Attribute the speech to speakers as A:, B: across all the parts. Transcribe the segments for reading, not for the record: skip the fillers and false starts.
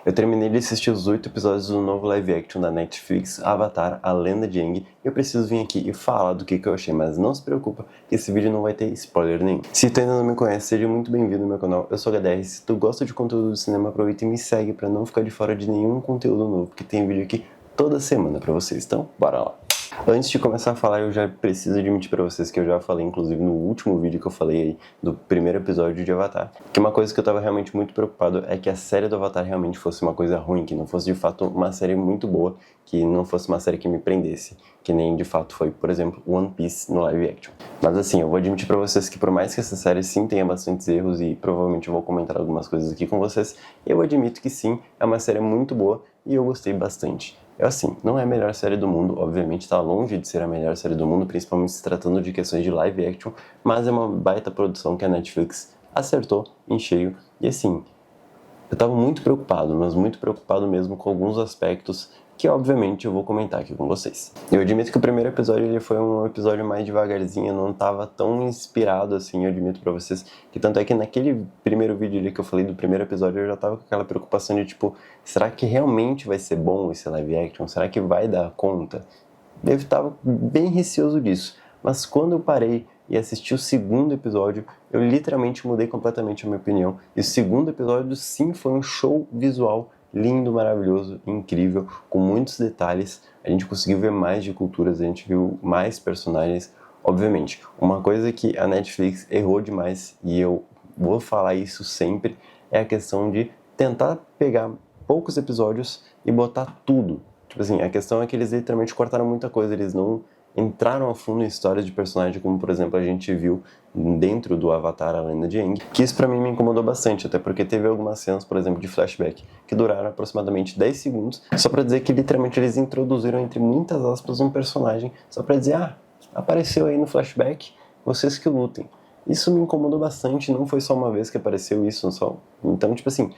A: Eu terminei de assistir os 8 episódios do novo live action da Netflix, Avatar, A Lenda de Aang, e eu preciso vir aqui e falar do que eu achei, mas não se preocupa que esse vídeo não vai ter spoiler nenhum. Se tu ainda não me conhece, seja muito bem-vindo ao meu canal, eu sou o HDR. Se tu gosta de conteúdo do cinema, aproveita e me segue pra não ficar de fora de nenhum conteúdo novo, porque tem vídeo aqui toda semana pra vocês, então bora lá! Antes de começar a falar, eu já preciso admitir pra vocês que eu já falei, inclusive no último vídeo que eu falei aí, do primeiro episódio de Avatar, que uma coisa que eu tava realmente muito preocupado é que a série do Avatar realmente fosse uma coisa ruim, que não fosse de fato uma série muito boa, que não fosse uma série que me prendesse, que nem de fato foi, por exemplo, One Piece no live action. Mas assim, eu vou admitir pra vocês que por mais que essa série sim tenha bastantes erros e provavelmente eu vou comentar algumas coisas aqui com vocês, eu admito que sim, é uma série muito boa e eu gostei bastante. Assim, não é a melhor série do mundo, obviamente está longe de ser a melhor série do mundo, principalmente se tratando de questões de live action, mas é uma baita produção que a Netflix acertou em cheio. E assim, eu tava muito preocupado, mas muito preocupado mesmo com alguns aspectos que obviamente eu vou comentar aqui com vocês. Eu admito que o primeiro episódio ele foi um episódio mais devagarzinho, não tava tão inspirado assim, eu admito pra vocês, que tanto é que naquele primeiro vídeo ali que eu falei do primeiro episódio, eu já tava com aquela preocupação de tipo, será que realmente vai ser bom esse live action? Será que vai dar conta? Eu tava bem receoso disso, mas quando eu parei e assisti o segundo episódio, eu literalmente mudei completamente a minha opinião. E o segundo episódio sim foi um show visual lindo, maravilhoso, incrível, com muitos detalhes. A gente conseguiu ver mais de culturas, a gente viu mais personagens. Obviamente, uma coisa que a Netflix errou demais, e eu vou falar isso sempre, é a questão de tentar pegar poucos episódios e botar tudo. Tipo assim, a questão é que eles literalmente cortaram muita coisa, eles não entraram a fundo em histórias de personagem, como por exemplo a gente viu dentro do Avatar, A Lenda de Aang, que isso pra mim me incomodou bastante, até porque teve algumas cenas, por exemplo, de flashback, que duraram aproximadamente 10 segundos, só pra dizer que literalmente eles introduziram, entre muitas aspas, um personagem, só pra dizer, apareceu aí no flashback, vocês que lutem. Isso me incomodou bastante, não foi só uma vez que apareceu isso, só. Então, tipo assim,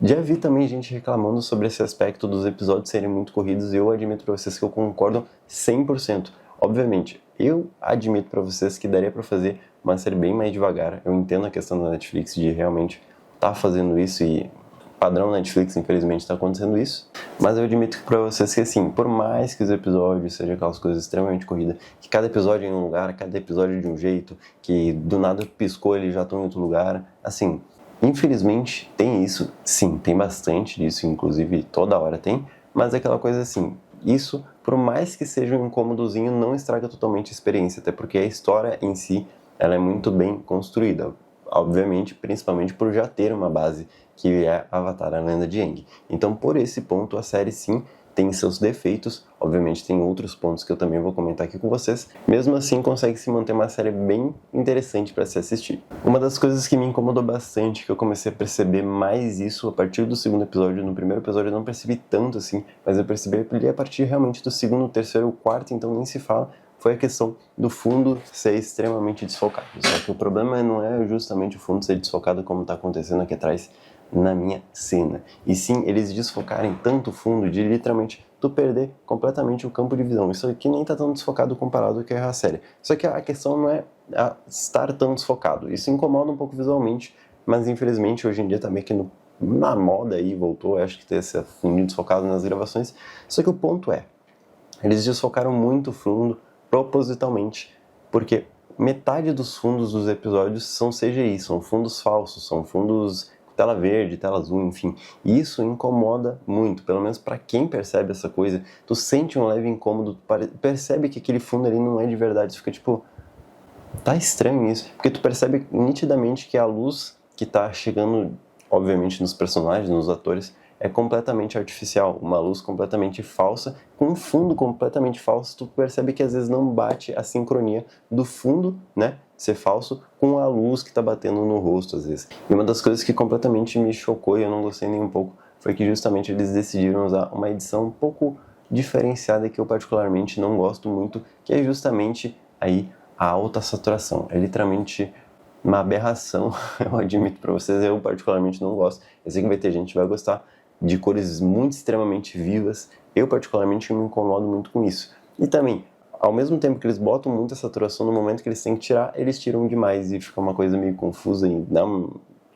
A: já vi também gente reclamando sobre esse aspecto dos episódios serem muito corridos e eu admito pra vocês que eu concordo 100%. Obviamente, eu admito pra vocês que daria pra fazer uma série bem mais devagar. Eu entendo a questão da Netflix de realmente tá fazendo isso e padrão Netflix, infelizmente, tá acontecendo isso. Mas eu admito pra vocês que assim, por mais que os episódios sejam aquelas coisas extremamente corridas, que cada episódio é em um lugar, cada episódio é de um jeito, que do nada piscou eles já estão em outro lugar, assim... Infelizmente, tem isso, sim, tem bastante disso, inclusive toda hora tem, mas é aquela coisa assim, isso, por mais que seja um incômodozinho, não estraga totalmente a experiência, até porque a história em si, ela é muito bem construída, obviamente, principalmente por já ter uma base, que é Avatar, A Lenda de Aang. Então, por esse ponto, a série sim tem seus defeitos, obviamente tem outros pontos que eu também vou comentar aqui com vocês, mesmo assim consegue se manter uma série bem interessante para se assistir. Uma das coisas que me incomodou bastante, que eu comecei a perceber mais isso a partir do segundo episódio, no primeiro episódio eu não percebi tanto assim, mas eu percebi a partir realmente do segundo, terceiro, quarto, então nem se fala, foi a questão do fundo ser extremamente desfocado. Só que o problema não é justamente o fundo ser desfocado como está acontecendo aqui atrás, na minha cena. E sim, eles desfocarem tanto o fundo de literalmente tu perder completamente o campo de visão. Isso aqui nem tá tão desfocado comparado com a série. Só que a questão não é estar tão desfocado. Isso incomoda um pouco visualmente, mas infelizmente hoje em dia tá meio que na moda aí, voltou, acho que ter esse fundo desfocado nas gravações. Só que o ponto é, eles desfocaram muito o fundo propositalmente, porque metade dos fundos dos episódios são CGI, são fundos falsos, são fundos tela verde, tela azul, enfim. E isso incomoda muito, pelo menos para quem percebe essa coisa. Tu sente um leve incômodo, percebe que aquele fundo ali não é de verdade, tu fica tipo, tá estranho isso, porque tu percebe nitidamente que a luz que tá chegando, obviamente, nos personagens, nos atores, é completamente artificial, uma luz completamente falsa, com um fundo completamente falso, tu percebe que às vezes não bate a sincronia do fundo, né, ser falso, com a luz que tá batendo no rosto às vezes. E uma das coisas que completamente me chocou e eu não gostei nem um pouco, foi que justamente eles decidiram usar uma edição um pouco diferenciada que eu particularmente não gosto muito, que é justamente aí a alta saturação. É literalmente uma aberração, eu admito pra vocês, eu particularmente não gosto. Eu sei que vai ter gente que vai gostar, de cores muito extremamente vivas, eu particularmente me incomodo muito com isso. E também, ao mesmo tempo que eles botam muita saturação, no momento que eles têm que tirar, eles tiram demais e fica uma coisa meio confusa e dá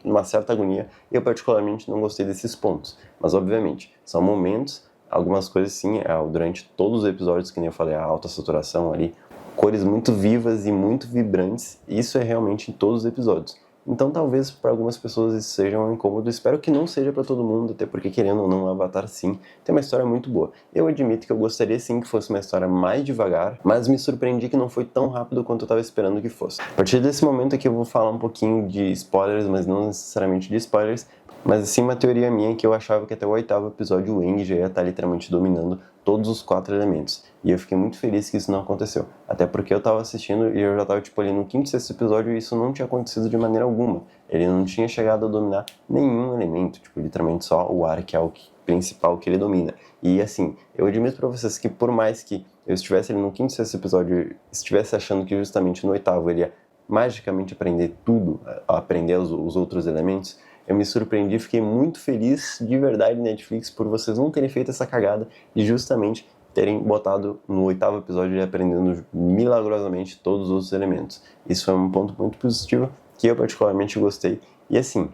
A: uma certa agonia, e eu particularmente não gostei desses pontos. Mas obviamente, são momentos, algumas coisas sim, durante todos os episódios, que nem eu falei, a alta saturação ali, cores muito vivas e muito vibrantes, isso é realmente em todos os episódios. Então talvez para algumas pessoas isso seja um incômodo, espero que não seja para todo mundo, até porque querendo ou não, o Avatar sim, tem uma história muito boa. Eu admito que eu gostaria sim que fosse uma história mais devagar, mas me surpreendi que não foi tão rápido quanto eu estava esperando que fosse. A partir desse momento aqui eu vou falar um pouquinho de spoilers, mas não necessariamente de spoilers, mas sim uma teoria minha que eu achava que até o 8º episódio o Aang já ia estar literalmente dominando todos os 4 elementos. E eu fiquei muito feliz que isso não aconteceu. Até porque eu tava assistindo e eu já tava tipo ali no 5º, 6º episódio e isso não tinha acontecido de maneira alguma. Ele não tinha chegado a dominar nenhum elemento, tipo literalmente só o ar, que é o principal que ele domina. E assim, eu admito pra vocês que por mais que eu estivesse ali no 5º, 6º episódio, estivesse achando que justamente no 8º ele ia magicamente aprender tudo, aprender os outros elementos, eu me surpreendi, fiquei muito feliz de verdade, Netflix, por vocês não terem feito essa cagada e justamente terem botado no 8º episódio ele aprendendo milagrosamente todos os outros elementos. Isso é um ponto muito positivo que eu particularmente gostei. E assim,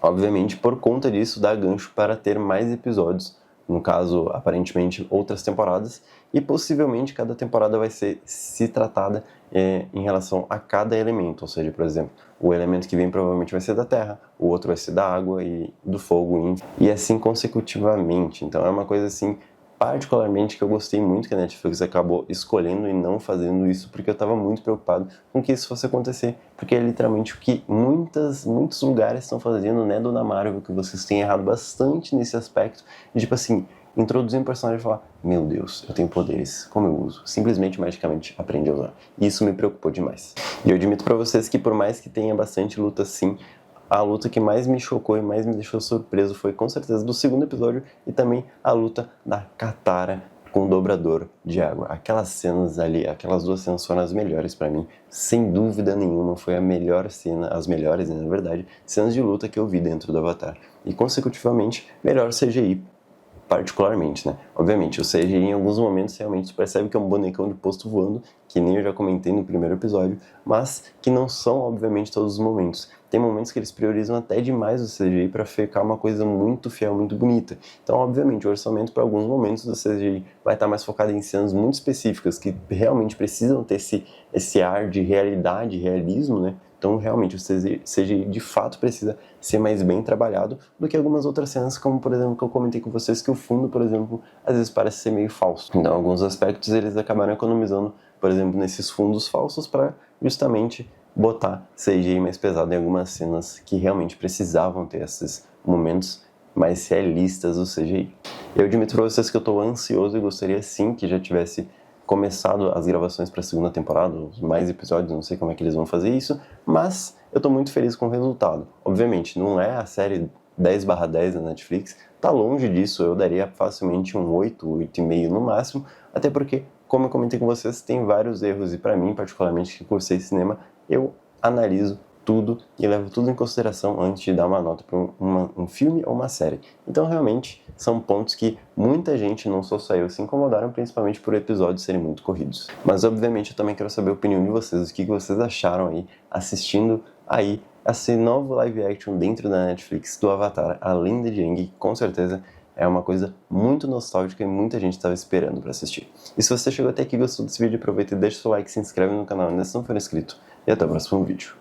A: obviamente por conta disso dá gancho para ter mais episódios, no caso, aparentemente, outras temporadas, e possivelmente cada temporada vai ser se tratada em relação a cada elemento, ou seja, por exemplo, o elemento que vem provavelmente vai ser da terra, o outro vai ser da água e do fogo, e assim consecutivamente. Então é uma coisa assim, particularmente que eu gostei muito que a Netflix acabou escolhendo e não fazendo isso, porque eu estava muito preocupado com que isso fosse acontecer, porque é literalmente o que muitos lugares estão fazendo, né, Dona Marvel, que vocês têm errado bastante nesse aspecto, de tipo assim, introduzir um personagem e falar, meu Deus, eu tenho poderes, como eu uso? Simplesmente, magicamente, aprendi a usar. E isso me preocupou demais. E eu admito pra vocês que por mais que tenha bastante luta sim, a luta que mais me chocou e mais me deixou surpreso foi com certeza do 2º episódio e também a luta da Katara com o dobrador de água. Aquelas cenas ali, aquelas 2 cenas foram as melhores pra mim, sem dúvida nenhuma, foi a melhor cena, as melhores, né, na verdade, cenas de luta que eu vi dentro do Avatar. E consecutivamente, melhor CGI, particularmente, né? Obviamente, o CGI em alguns momentos realmente percebe que é um bonecão de posto voando, que nem eu já comentei no primeiro episódio, mas que não são, obviamente, todos os momentos. Tem momentos que eles priorizam até demais o CGI para ficar uma coisa muito fiel, muito bonita. Então, obviamente, o orçamento para alguns momentos do CGI vai estar mais focado em cenas muito específicas, que realmente precisam ter esse ar de realidade, realismo, né? Então, realmente, o CGI de fato precisa ser mais bem trabalhado do que algumas outras cenas, como, por exemplo, que eu comentei com vocês, que o fundo, por exemplo, às vezes parece ser meio falso. Então, alguns aspectos eles acabaram economizando, por exemplo, nesses fundos falsos para justamente botar CGI mais pesado em algumas cenas que realmente precisavam ter esses momentos mais realistas do CGI. Eu admito para vocês que eu estou ansioso e gostaria sim que já tivesse começado as gravações para a 2ª temporada, mais episódios, não sei como é que eles vão fazer isso, mas eu estou muito feliz com o resultado. Obviamente, não é a série 10/10 da Netflix, tá longe disso, eu daria facilmente um 8, 8,5 no máximo, até porque, como eu comentei com vocês, tem vários erros, e para mim, particularmente, que cursei cinema, eu analiso tudo e levo tudo em consideração antes de dar uma nota para um filme ou uma série. Então, realmente, são pontos que muita gente, não sou só eu, se incomodaram, principalmente por episódios serem muito corridos. Mas, obviamente, eu também quero saber a opinião de vocês, o que vocês acharam aí, assistindo aí esse novo live action dentro da Netflix do Avatar, A Lenda de Aang, com certeza é uma coisa muito nostálgica e muita gente estava esperando para assistir. E se você chegou até aqui e gostou desse vídeo, aproveita e deixa o seu like, se inscreve no canal ainda se não for inscrito, e até o próximo vídeo.